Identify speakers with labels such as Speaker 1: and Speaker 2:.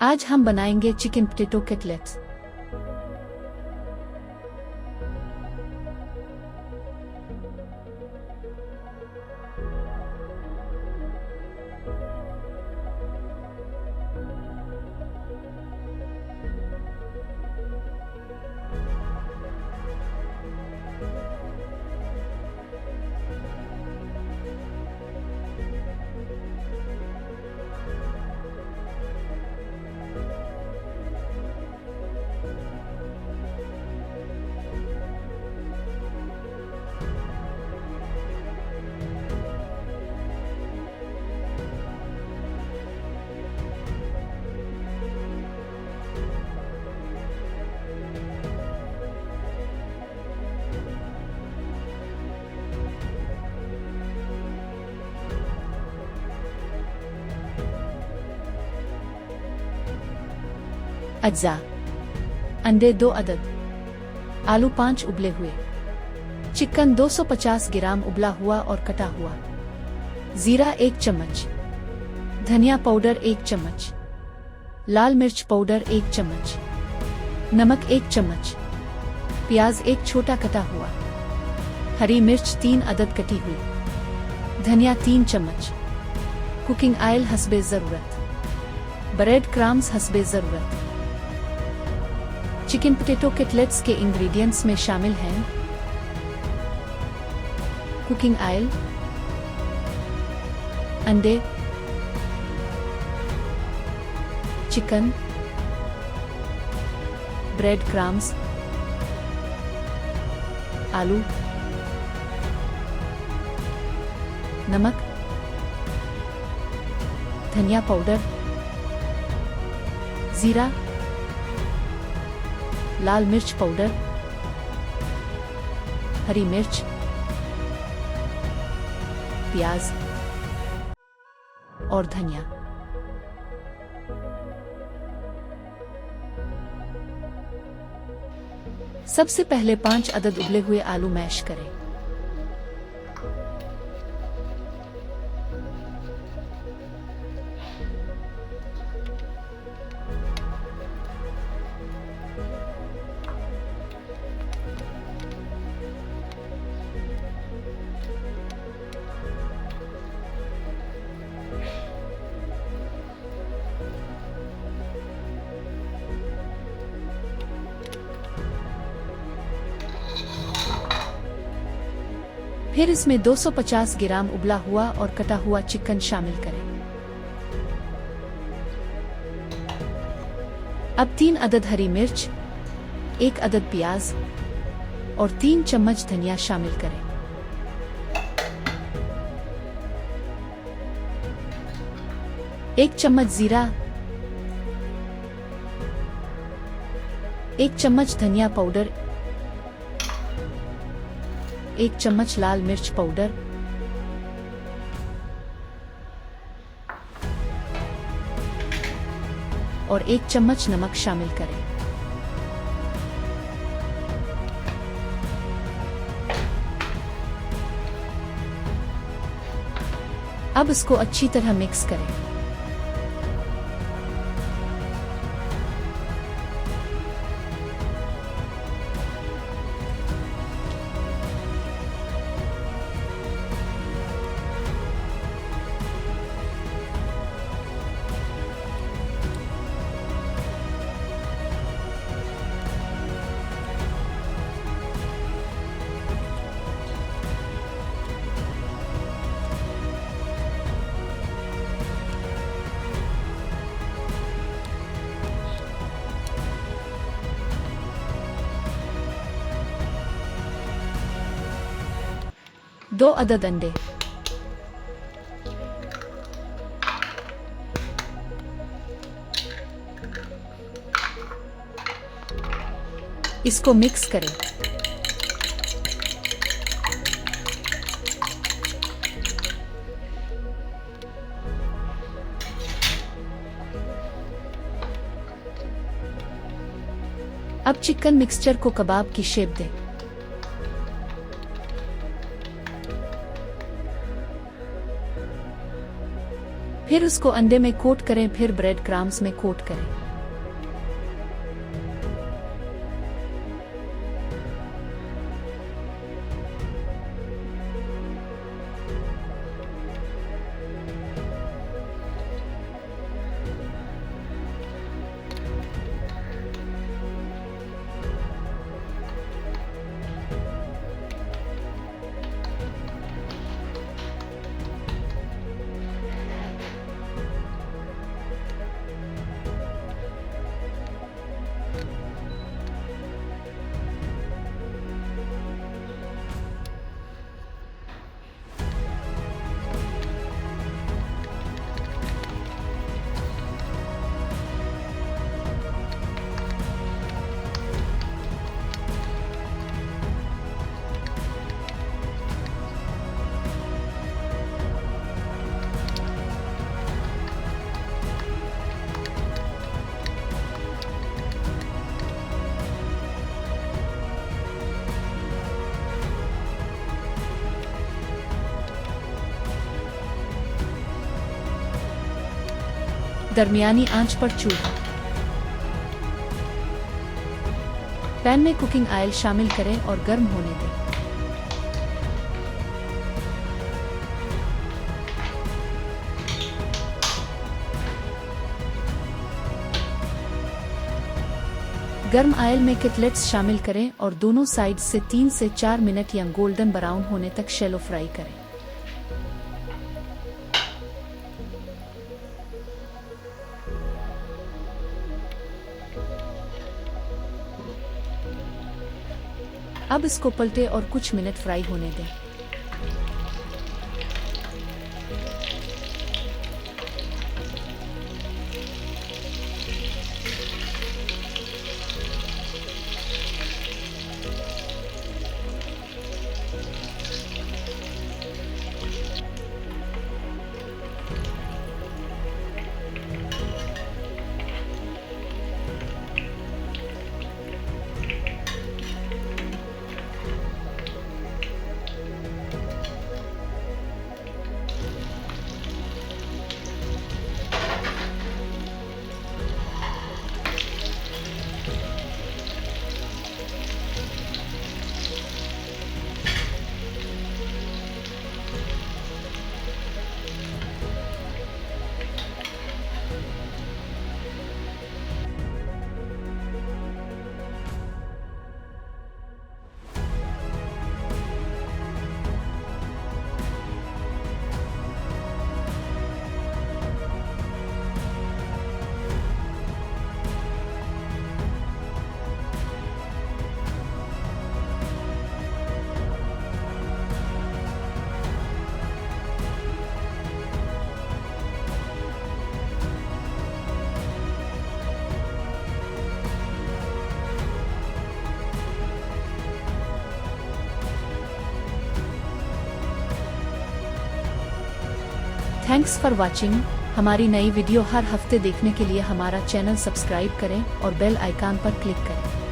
Speaker 1: आज हम बनाएंगे चिकन पोटैटो कटलेट्स। अज्जा: अंडे 2 अदद, आलू 5 उबले हुए, चिकन 250 ग्राम उबला हुआ और कटा हुआ, जीरा 1 चम्मच, धनिया पाउडर 1 चम्मच, लाल मिर्च पाउडर 1 चम्मच, नमक 1 चम्मच, प्याज 1 छोटा कटा हुआ, हरी मिर्च 3 अदद कटी हुई, धनिया 3 चम्मच, कुकिंग ऑयल हस्बे ज़रूरत, ब्रेड क्रम्स हस्बे ज़रूरत। चिकन पोटैटो कटलेट्स के इंग्रेडिएंट्स में शामिल हैं कुकिंग ऑयल, अंडे, चिकन, ब्रेड क्रम्स, आलू, नमक, धनिया पाउडर, जीरा, लाल मिर्च पाउडर, हरी मिर्च, प्याज और धनिया। सबसे पहले 5 अदद उबले हुए आलू मैश करें। फिर इसमें 250 ग्राम उबला हुआ और कटा हुआ चिकन शामिल करें। अब 3 अदद हरी मिर्च, 1 अदद प्याज और 3 चम्मच धनिया शामिल करें। एक चम्मच जीरा, 1 चम्मच धनिया पाउडर, 1 चम्मच लाल मिर्च पाउडर, और 1 चम्मच नमक शामिल करें। अब इसको अच्छी तरह मिक्स करें। दो अदद अंडे, इसको मिक्स करें। अब चिकन मिक्सचर को कबाब की शेप दें। फिर उसको अंडे में कोट करें, फिर ब्रेड क्रम्स में कोट करें। दरमियानी आंच पर चूल्हा। पैन में कुकिंग ऑयल शामिल करें और गर्म होने दें। गर्म ऑयल में कटलेट्स शामिल करें और दोनों साइड से 3 से 4 मिनट या गोल्डन ब्राउन होने तक शैलो फ्राई करें। अब इसको पलटे और कुछ मिनट फ्राई होने दें। Thanks for watching. हमारी नई वीडियो हर हफ्ते देखने के लिए हमारा चैनल सब्सक्राइब करें और बेल आइकन पर क्लिक करें।